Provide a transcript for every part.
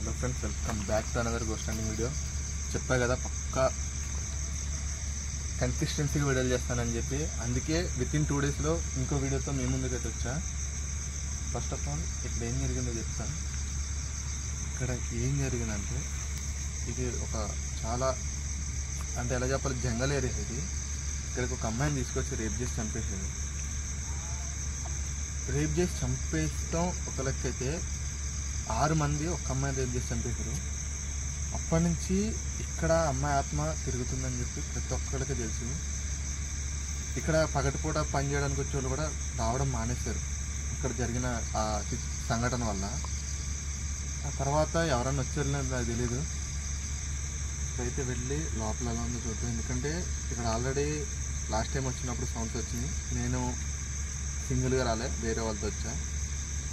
Hello friends, welcome back to another ghost hunting video. చెప్పా కదా పక్కా కన్సిస్టెన్సీగా వీడియోలు చేస్తానని చెప్పి, అందుకే వితిన్ 2 డేస్లో ఇంకో వీడియోతో మీ ముందుకైతే వచ్చా. ఫస్ట్ ఆఫ్ ఆల్ ఇక్కడ ఏం జరిగిందో చెప్తాను. ఇక్కడ ఏం జరిగిందంటే, ఇది ఒక చాలా అంటే ఎలా చెప్పాలి, జంగల్ ఏరియా ఇది. ఇక్కడికి ఒక అమ్మాయిని తీసుకొచ్చి రేప్ చేసి చంపేసేది. రేప్ చేసి చంపేస్తాం ఒక లెక్క అయితే, 6 మంది ఒక అమ్మాయిని రేప్ చేసి చంపేశారు. అప్పటి నుంచి ఇక్కడ అమ్మాయి ఆత్మ తిరుగుతుందని చెప్పి ప్రతి ఒక్కరికి తెలుసు. ఇక్కడ పగటిపూట పని చేయడానికి వచ్చే వాళ్ళు కూడా రావడం మానేశారు ఇక్కడ జరిగిన ఆ సంఘటన వల్ల. ఆ తర్వాత ఎవరన్నా వచ్చారో నాకు తెలీదు. ఇక్కడైతే వెళ్ళి లోపల ఎలా ఉందో చూద్దాం. ఎందుకంటే ఇక్కడ ఆల్రెడీ లాస్ట్ టైం వచ్చినప్పుడు సౌండ్స్ వచ్చింది. నేను సింగిల్గా రాలే, వేరే వాళ్ళతో వచ్చా.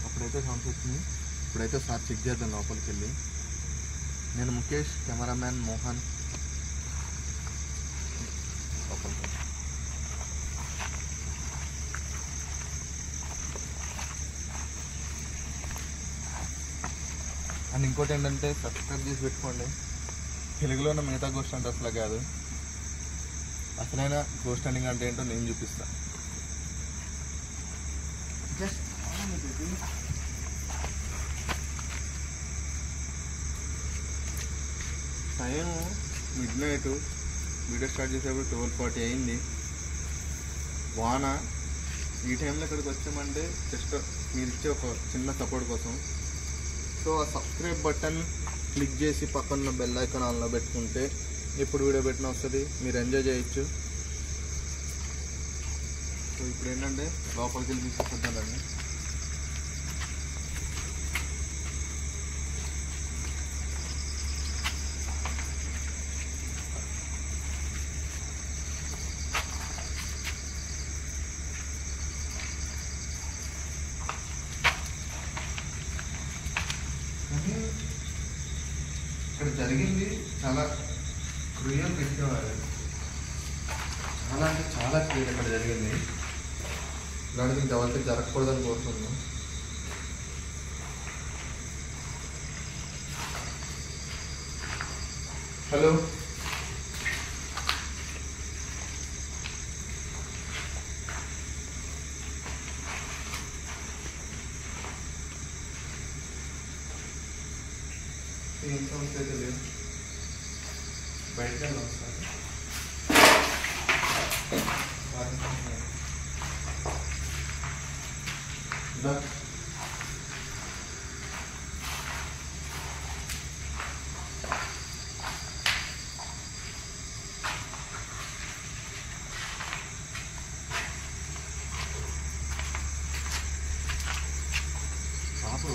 అప్పుడైతే సౌండ్స్ వచ్చింది. ఇప్పుడైతే ఒకసారి చెక్ చేద్దాం లోపలికి వెళ్ళి. నేను ముఖేష్, కెమెరామ్యాన్ మోహన్. అండ్ ఇంకోటి ఏంటంటే, సబ్స్క్రైబ్ చేసి పెట్టుకోండి. తెలుగులో ఉన్న మిగతా గోస్ట్ అంటే అసలు కాదు, అసలైన గోస్ట్ హంటింగ్ అంటే ఏంటో నేను చూపిస్తాను. Just time midnight, video start చేసేప్పుడు 12:40 అయింది. వాన. ఈ టైంలో ఇక్కడికి వచ్చామంటే జస్ట్ మీరు ఇచ్చే ఒక చిన్న సపోర్ట్ కోసం. సో ఆ సబ్స్క్రైబ్ బటన్ క్లిక్ చేసి పక్కన బెల్ ఐకాన్ ఆన్లో పెట్టుకుంటే ఎప్పుడు వీడియో పెట్టినా వస్తుంది, మీరు ఎంజాయ్ చేయొచ్చు. సో ఇప్పుడు ఏంటంటే లోపలికి వెళ్ళి తీసుకొద్దామండి. ఇక్కడ జరిగింది చాలా క్రూయల్ విషయం. చాలా అంటే చాలా క్రూయల్ ఇక్కడ జరిగింది. ఇలాంటిది ఎవరికి జరగకూడదని కోరుతున్నాను. హలో, ఏం సౌండ్స్ అయితే లేదు, బయటకు వెళ్ళాం సార్. బాబు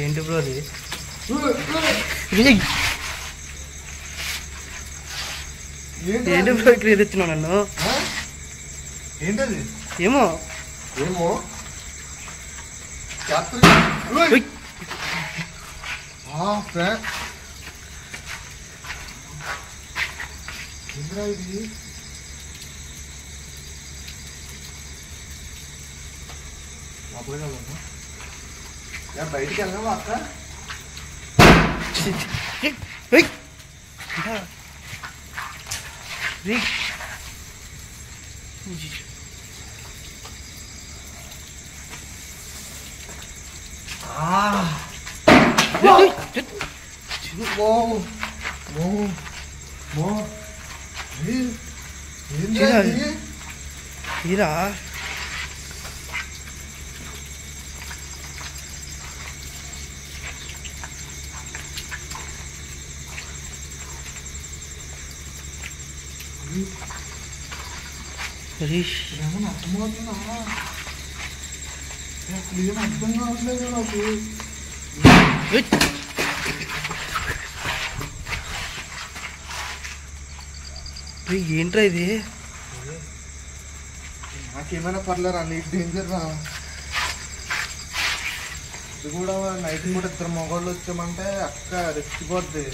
ఏంటి బ్రో అది? ఏంటి బ్రో ఇక్కడ తెచ్చినావు నన్ను? ఏంటది? ఏమో ఏమో ఇది లోపలికి వెళ్దామా? బయటికి వెళ్దామా అక్క? ఇరా ఏమన్నా అర్థమవుతుందా? ఏం అర్థం కావట్లేదు నాకు. ఏంట్రా ఇది? నాకేమైనా పర్లేరా, నీకు డేంజర్ రా. ఇది కూడా నైట్ కూడా ఇద్దరు మగవాళ్ళు వచ్చామంటే అక్క రెచ్చిపోద్ది.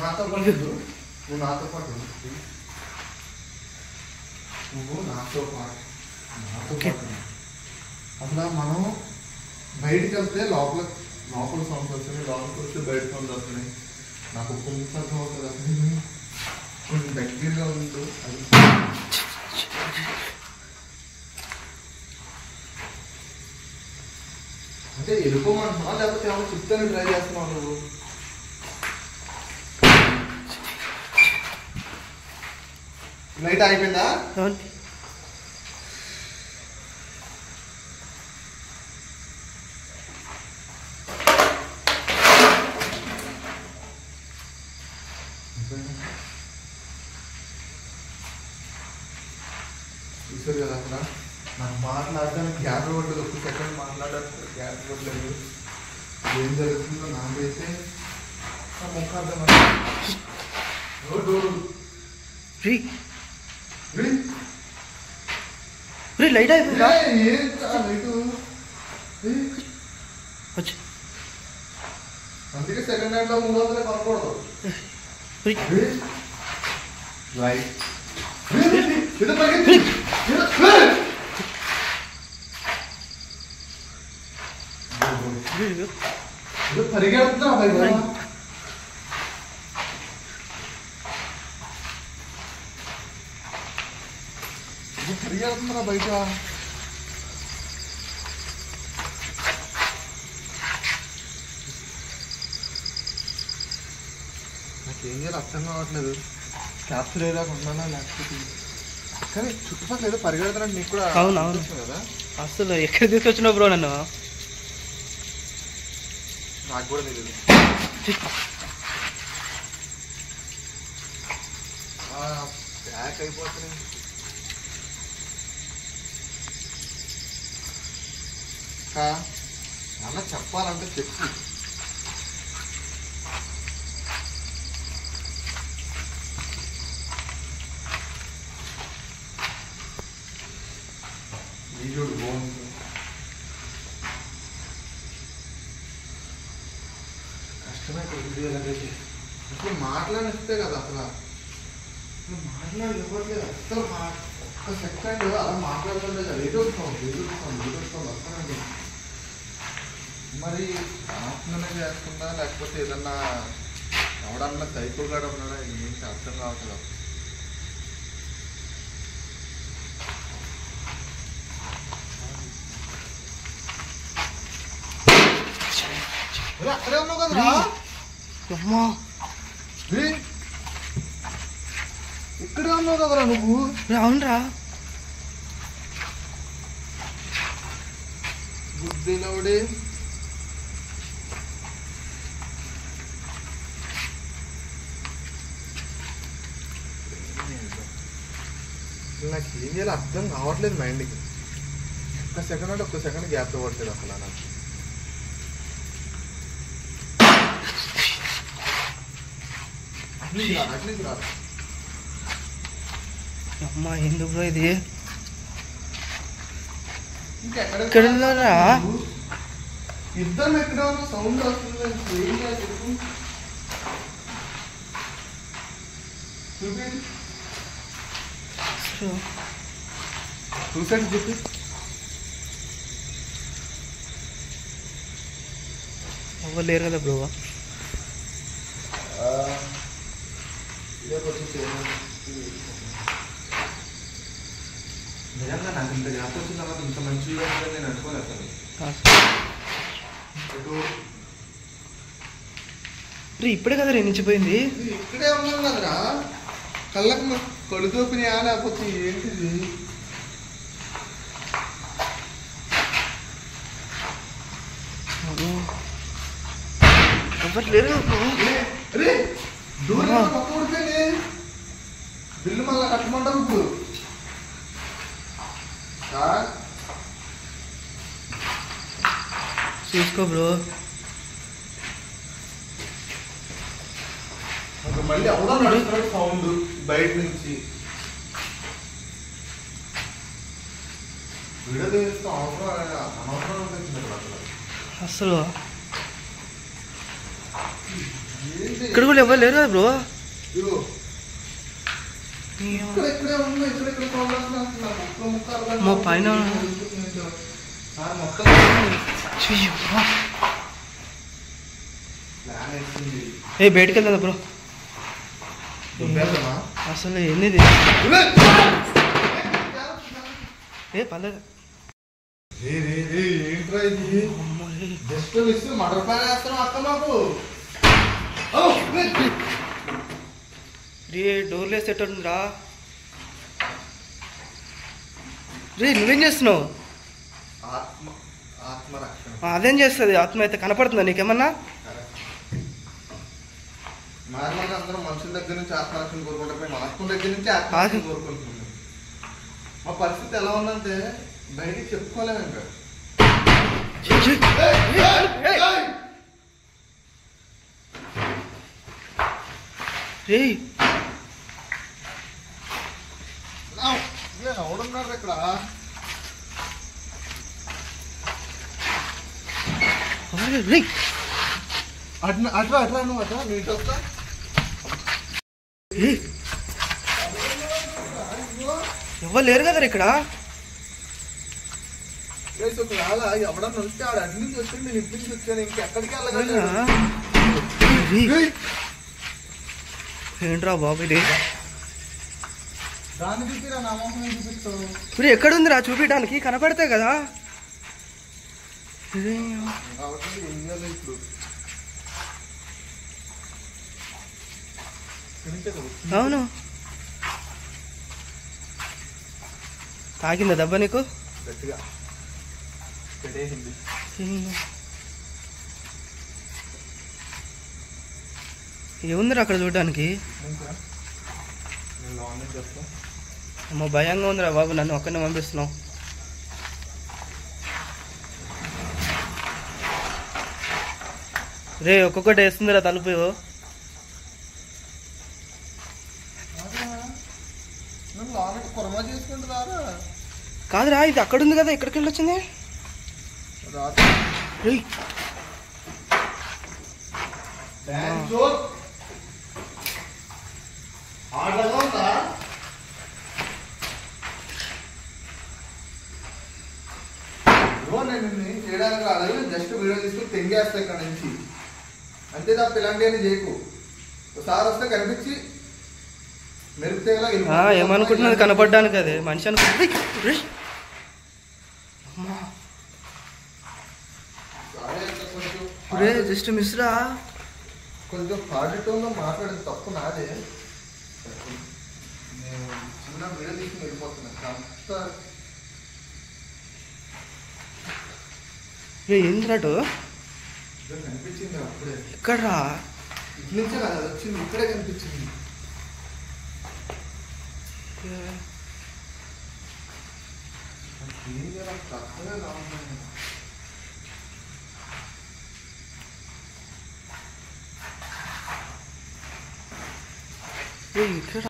నాతో పాటు నువ్వు నాతో పాటు అసలు మనం బయటికి వెళ్తే లోపల సౌండ్స్ వస్తున్నాయి, లోపలికి వస్తే బయట సౌండ్స్ వస్తున్నాయి. నాకు కొంచెం అర్థం అవుతుంది. అసలు కొంచెం దగ్గరగా ఉండు. అది అంటే వెళ్ళిపోమంటున్నా లేకపోతే ఏమైనా చెప్తాను ట్రై చేస్తున్నావు నువ్వు? లైట్ అయిపోయిందా? చూసారు కదా అక్కడ నాకు మాట్లాడడానికి గ్యాప్ ఇవ్వట్లేదు. ఒక్క సెకండ్ మాట్లాడడానికి గ్యాప్ ఇవ్వట్లేదు. ఏం జరుగుతుందో నాకైతే ముఖం అర్థం. లైట్ అయిపోయిందా? అందుకే సెకండ్ హ్యాండ్ లో 300 కొనకూడదు. పరిగెడుతున్నా పరిగెడుతున్నా బయట. నాకేం చేయాలి అర్థం కావట్లేదు. క్యాప్చర్ అయ్యేలాగా ఉన్నానా లేకపోతే కానీ చుట్టుపక్కల ఏదో పరిగెడుతున్నా నీకు కూడా అవునవును కదా. అసలు ఎక్కడ తీసుకొచ్చినావు బ్రో నన్ను? నాకు కూడా తెలియదు. బ్యాక్ అయిపోతున్నాయి. అన్న చెప్పాలంటే చెప్పు. వీడియో బాగుంది. కష్టమే వీడియో ఎలాగైతే ఇప్పుడు మాట్లాడిస్తే కదా అసలు మాట్లాడి ఇవ్వట్లేదు. అసలు ఒక్క సెకండ్ అలా మాట్లాడుతుంటే కదా ఏదో వస్తానండి. మరి ఆత్మనే చేస్తుందా లేకపోతే ఏదన్నా ఎవడన్నా సైకిల్ గాడు ఉన్నాడా ఏంటి అర్థం కావట్లేదు. అక్కడే ఉన్నావు కదరా? ఇక్కడే ఉన్నావు కదరా నువ్వు? అవునరా బుద్ధిలోడి. నాకు ఏం చేయాలి అర్థం కావట్లేదు మైండ్కి. ఒక్క సెకండ్ అంటే ఒక్క సెకండ్ గ్యాప్ ఇవ్వట్లేదు అసలు నాకు. అట్లీస్ట్ రాదు. అమ్మా ఎందుకు బ్రో ఇది? ఇంకెక్కడ ఇద్దరు ఎక్కడ సౌండ్ వస్తుంది. ఏం చేయాలి చెప్పు. చూసాడు చెప్పి లేరు కదా బ్రో. నిజంగా నాకు ఇంత గ్యాప్ వచ్చిన తర్వాత ఇంత మంచి నేను అనుకోలేదు అసలు. ఇప్పుడే కదా నిలిచిపోయింది. ఇక్కడే ఉన్నాను కదరా. కళ్ళకు కళ్ళు చూపినాయా లేకపోతే ఏంటిది? ఎవరు లేరు బ్రో. బిల్లు మళ్ళీ కట్టమంటారు ఇప్పుడు. చూసుకో బ్రో. మళ్ళీ ఎవడో నడుస్తున్నాడు సౌండ్ బయట నుంచి. వీడియో తీస్తే అనవసరం అసలు ఇక్కడ కూడా ఎవరు లేరు కదా బ్రో. మా పైన ఏ బయటకు వెళ్దా బ్రో. అసలు ఎన్నిది ఏ పర్లేదు. ఏంట్రా ఇది? జస్ట్ మిస్ మటర్ ప్లాన్ వేస్తున్నాం అక్క మాకు. రే డోర్లు వేసేటట్టుందిరా. రే నువ్వేం చేస్తున్నావు? అదేం చేస్తుంది ఆత్మ అయితే? కనపడుతుందా నీకేమన్నా? నార్మల్గా అందరం మనుషుల దగ్గర నుంచి ఆత్మరక్షణ కోరుకుంటాం, మేము ఆత్మ దగ్గర నుంచి ఆత్మరక్షణ కోరుకుంటున్నాం. మా పరిస్థితి ఎలా ఉందంటే బయటికి చెప్పుకోలేము ఇంకా. ఎవడున్నారు ఇక్కడ? అట్లా అట్లా నువ్వు అట్లా నీట్ వస్తా. ఎవరు లేరు కదా ఇక్కడ. ఎవడన్నా వస్తే ఆడ అటు నుంచి వచ్చి నేను ఇటు నుంచి వచ్చాను, ఇంకెక్కడికి వెళ్ళగలను. ఏంట్రా బాబు ఇది? దాన్ని చూపిరా, నా మొహం చూపిస్తావు. ఇప్పుడు ఎక్కడుందిరా చూపించడానికి? కనపడతాయి కదా. అవును. తాకిందా దెబ్బ నీకు? గట్టిగా ఏముందిరా అక్కడ చూడడానికి? అమ్మ భయంగా ఉందిరా బాబు, నన్ను ఒక్కనే పంపిస్తున్నావు. రే ఒక్కొక్కటి వేస్తుందిరా తలుపు. కాదురా ఇది అక్కడ ఉంది కదా, ఎక్కడికి వెళ్ళొచ్చింది? నేను చేయడానికి రాలేదు, జస్ట్ వీడియో తీసుకుని తెంగేస్తా ఇక్కడ నుంచి అంతే తప్ప ఇలాంటివన్నీ చేయకు. ఒకసారి వస్తే కనిపించి మెరుపుతేలా ఏమనుకుంటున్నది కనపడ్డానికి? అదే మనిషి అనుకుంటుంది. జస్ట్ మిస్ రా. కొంచెం పాజిటివ్గా మాట్లాడేది తప్పు నాదే. నేను చిన్న వీడియో తీసుకుని వెళ్ళిపోతున్నాను అంత. ఏంద్రాటు కనిపించింది అప్పుడే. ఎక్కడ్రా? ఇటు నుంచే కదా వచ్చింది, ఇక్కడే కనిపించింది. ఇక్కడ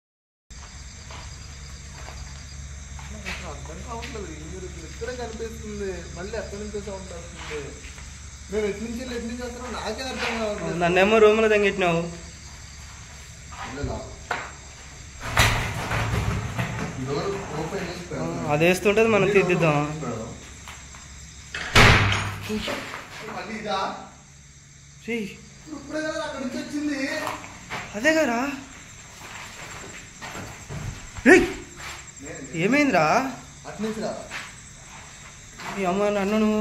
ఇక్కడే కనిపిస్తుంది, మళ్ళీ ఎక్కడి నుంచి సౌండ్ వస్తుంది. మేము ఎటు నుంచి వస్తున్నాం నాకే అర్థం కావాలి. నన్నేమో రూమ్లో తెంగెట్టినావు. అది వేస్తుంటది, మనం తీద్దాం. అదే కదా. ఏమైందిరా? అమ్మ నన్ను నువ్వు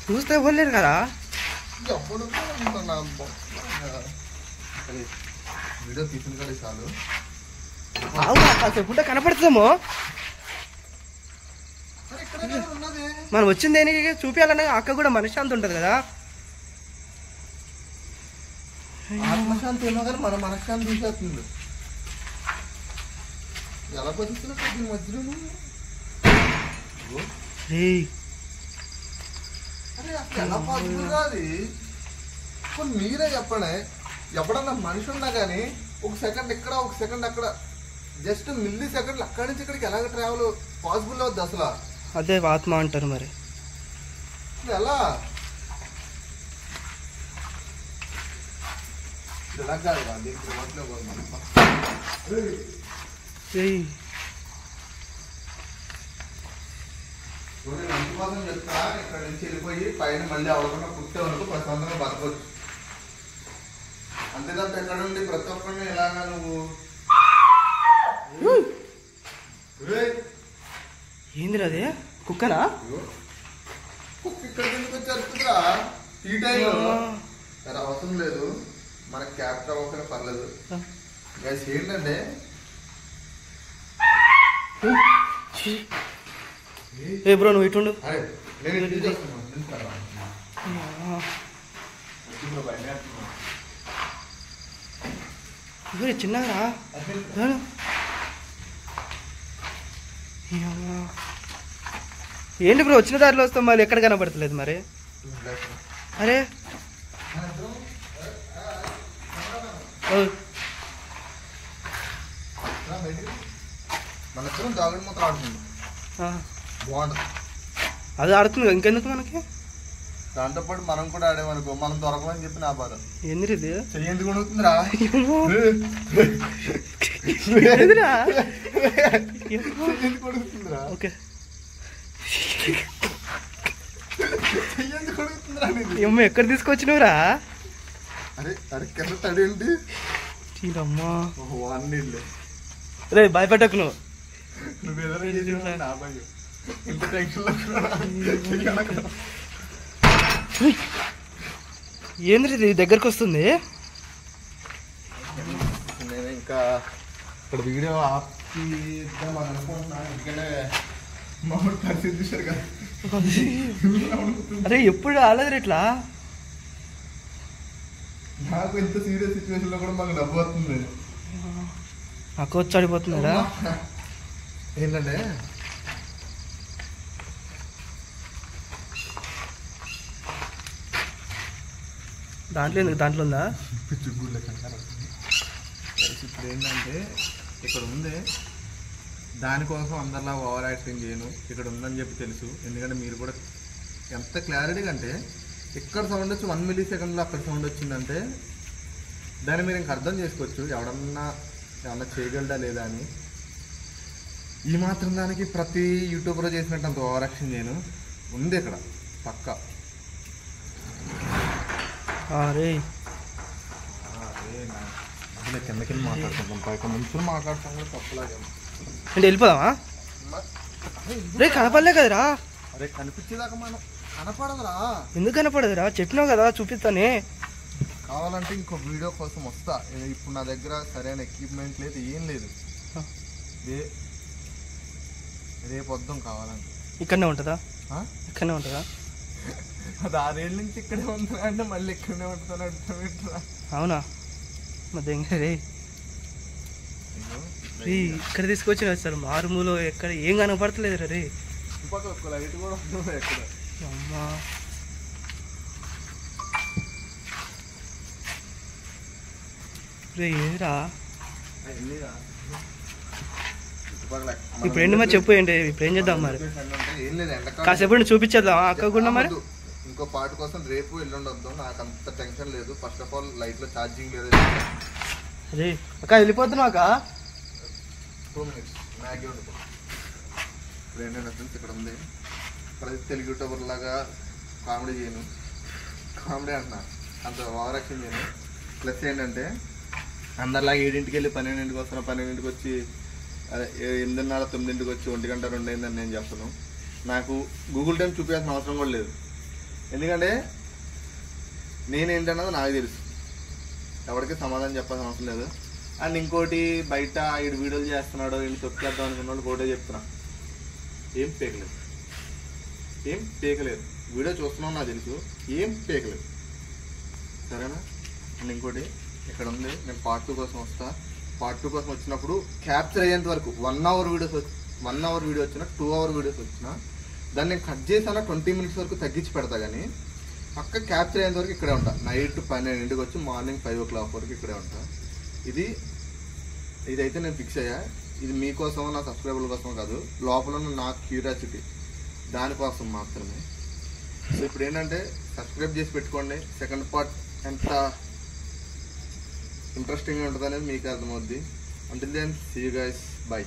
చూస్తే ఇవ్వలేరు కదా. వీడియో తీసింది కదా చాలు. చెప్పుంటే కనపడుతుందేమో. మనం వచ్చింది దేనికి? చూపించాలనే. అక్క కూడా మనశ్శాంతి ఉంటుంది కదా. మనశ్శాంతి ఏమో కానీ మన మనశ్శాంతి తీసేస్తుంది. ఎలా బతుకుతున్నట్టు దీని మధ్యలో అరే అసలు ఎలా పాసిబుల్ కాదు? కొన్ని మీరే చెప్పండి. ఎప్పుడన్నా మనిషి ఉన్నా కానీ ఒక సెకండ్ ఇక్కడ ఒక సెకండ్ అక్కడ జస్ట్ మిల్లీ సెకండ్లు అక్కడి నుంచి ఇక్కడికి ఎలాగ ట్రావెల్ పాసిబుల్ అవుద్ది అసలు? అదే ఆత్మ అంటారు మరి. ఎలా ఎలా కాదు దీనికి రోడ్లో అందుకోసం చెప్తా. ఇక్కడ నుంచి వెళ్ళిపోయి పైన మళ్ళీ అవకుండా పుట్టే వరకు ప్రశాంతంగా బతకొచ్చు. అంతే తప్ప ఎక్కడ ఉండి ప్రతి ఒక్కరిని ఎలాగా నువ్వు ఏంది అదే కుక్కనా? కుక్క ఇక్కడ ఎందుకు వచ్చి అరుస్తుందిరా ఈ టైంలో? సరే అవసరం లేదు, మనకి క్యాప్టర్ అవ్వకనే పర్లేదు. గైస్ ఏంటంటే ఏ బ్రో నువ్వు ఇటుండు. నేను ఇంటికి చేస్తున్నాను. చిన్నగా ఏంటి బ్రో వచ్చిన దారిలో వస్తాం మళ్ళీ ఎక్కడ కనబడతలేదు మరి? అరే మన ఇద్దరం దాగుడు మూత ఆడుతుంది, బాగుంటుంది. అది ఆడుతుంది ఇంకెందుకు మనకి? దాంతోపాటు మనం కూడా ఆడేమనుకో మనం దొరకమని చెప్పి నా బాధ. ఎందుకు ఇది ఎందుకు కొడుతుందిరా? కొడుతుందిరా? ఓకే అమ్మ ఎక్కడ తీసుకొచ్చినవురా? అరే అరే కింద తడి ఏంటి? అమ్మా నీళ్ళు రే భయపెట్టకు నువ్వు. ఇంత టెన్షన్ ఏంద్రీ ఇది దగ్గరకు వస్తుంది? నేను ఇంకా ఇక్కడ వీడియో ఆపిద్దామని అనుకుంటున్నా. ఎందుకంటే మామూలు పరిస్థితి చూసారు కదా. అరే ఎప్పుడు ఆలదు ఇట్లా. నాకు ఇంత సీరియస్ సిచ్యువేషన్ లో కూడా మాకు నవ్వు వస్తుంది. నాకు వచ్చి ఆడిపోతున్నాడా? ఏంటంటే దాంట్లో ఎందుకు దాంట్లో ఉందా? ఇప్పుడు ఏంటంటే ఇక్కడ ఉంది, దానికోసం అందరిలా ఓవర్ యాక్టింగ్ చేయను. ఇక్కడ ఉందని చెప్పి తెలుసు. ఎందుకంటే మీరు కూడా ఎంత క్లారిటీగా అంటే ఇక్కడ సౌండ్ వచ్చి 1 మిల్లీ సెకండ్లో అక్కడ సౌండ్ వచ్చిందంటే దాన్ని మీరు ఇంక అర్థం చేసుకోవచ్చు ఏమన్నా చేయగలడా లేదా అని. ఈ మాత్రం దానికి ప్రతి యూట్యూబర్ చేసినట్టు అంత ఓవర్ యాక్షన్ చేయను. ఉంది ఇక్కడ పక్కా. రే కిందకి మాట్లాడుకుంటాం, పైకి ముందు మాట్లాడతాం కూడా తప్పులాగా. అంటే వెళ్ళిపోదామా? రే కనపడలే కదరా? అరే కనిపించేదాకా మనం కనపడదురా. ఎందుకు కనపడదురా? చెప్పినావు కదా చూపిస్తానే. కావాలంటే ఇంకో వీడియో కోసం వస్తా. ఇప్పుడు నా దగ్గర సరైన ఎక్విప్మెంట్ లేదు, ఏం లేదు. రేపు వద్దాం కావాలంటే. ఇక్కడనే ఉంటుందా? ఇక్కడనే ఉంటుందా? అది 6 ఏళ్ళ నుంచి ఇక్కడే ఉంటుందా అంటే మళ్ళీ ఇక్కడనే ఉంటుందని అడుగుతా. అవునా? రే ఇక్కడ తీసుకొచ్చిన సార్ మారుమూలో ఎక్కడ ఏం కనపడతలేదు రే. లైట్ కూడా ఉంటుంది ఎక్కడ. అమ్మా రే ఏదిరా ఇప్పుడు ఏంటి మరి చెప్పు. ఏంటి ఇప్పుడు ఏం చేద్దాం మరి? కాసేపు చూపించేద్దాం అక్క కూడా మరి. ఇంకో పాట కోసం రేపు ఎల్లుండి వద్దాం. నాకు అంత టెన్షన్ లేదు. ఫస్ట్ ఆఫ్ ఆల్ లైట్ లో ఛార్జింగ్ లేదు. అరే అక్క వెళ్ళిపోతున్నావు అక్క. 2 minutes మ్యాగీ వండుకో. ఇప్పుడు ఏంటంటే ఫ్రెండ్స్ ఇక్కడ ఉంది, ప్రతి తెలుగు యూట్యూబర్ లాగా కామెడీ చేయను. కామెడీ అంటున్నా, అంత ఓవర్ యాక్షన్ చేయను. ప్లస్ ఏంటంటే అందరిలాగా 7ంటికి వెళ్ళి 12ంటికి వస్తాను, 12ంటికి వచ్చి అదే 8:30 9ంటికి వచ్చి 1 గంట 2 అయిందని నేను చెప్పను. నాకు గూగుల్ టైం చూపించాల్సిన అవసరం కూడా లేదు. ఎందుకంటే నేనేంటన్నది నాకు తెలుసు, ఎవరికి సమాధానం చెప్పాల్సిన అవసరం లేదు. అండ్ ఇంకోటి బయట 7 వీడియోలు చేస్తున్నాడు, ఈయన తొక్కేద్దాం అనుకున్న వాళ్ళు ఒకటే చెప్తున్నా, ఏం పేకలేదు. వీడియో చూస్తున్నావు నాకు తెలుసు, ఏం పేకలేదు. సరేనా? అండ్ ఇంకోటి ఇక్కడ ఉంది. నేను పార్ట్ 2 కోసం వస్తా. పార్ట్ 2 కోసం వచ్చినప్పుడు క్యాప్చర్ అయ్యేంత వరకు 1 అవర్ వీడియో వచ్చినా 2 అవర్ వీడియోస్ వచ్చినా దాన్ని నేను కట్ చేసానా 20 minutes వరకు తగ్గించి పెడతా. కానీ పక్క క్యాప్చర్ అయ్యేంత వరకు ఇక్కడే ఉంటా. నైట్ 12 వచ్చి మార్నింగ్ 5 o'clock వరకు ఇక్కడే ఉంటా. ఇదైతే నేను ఫిక్స్ అయ్యా. ఇది మీకోసం, నా సబ్స్క్రైబర్ల కోసం కాదు, లోపల ఉన్న నా క్యూరియాసిటీ దానికోసం మాత్రమే. సో ఇప్పుడు ఏంటంటే సబ్స్క్రైబ్ చేసి పెట్టుకోండి. సెకండ్ పార్ట్ ఎంత ఇంట్రెస్టింగ్గా ఉంటుంది అనేది మీకు అర్థమవుద్ది. Until then, see you guys. Bye.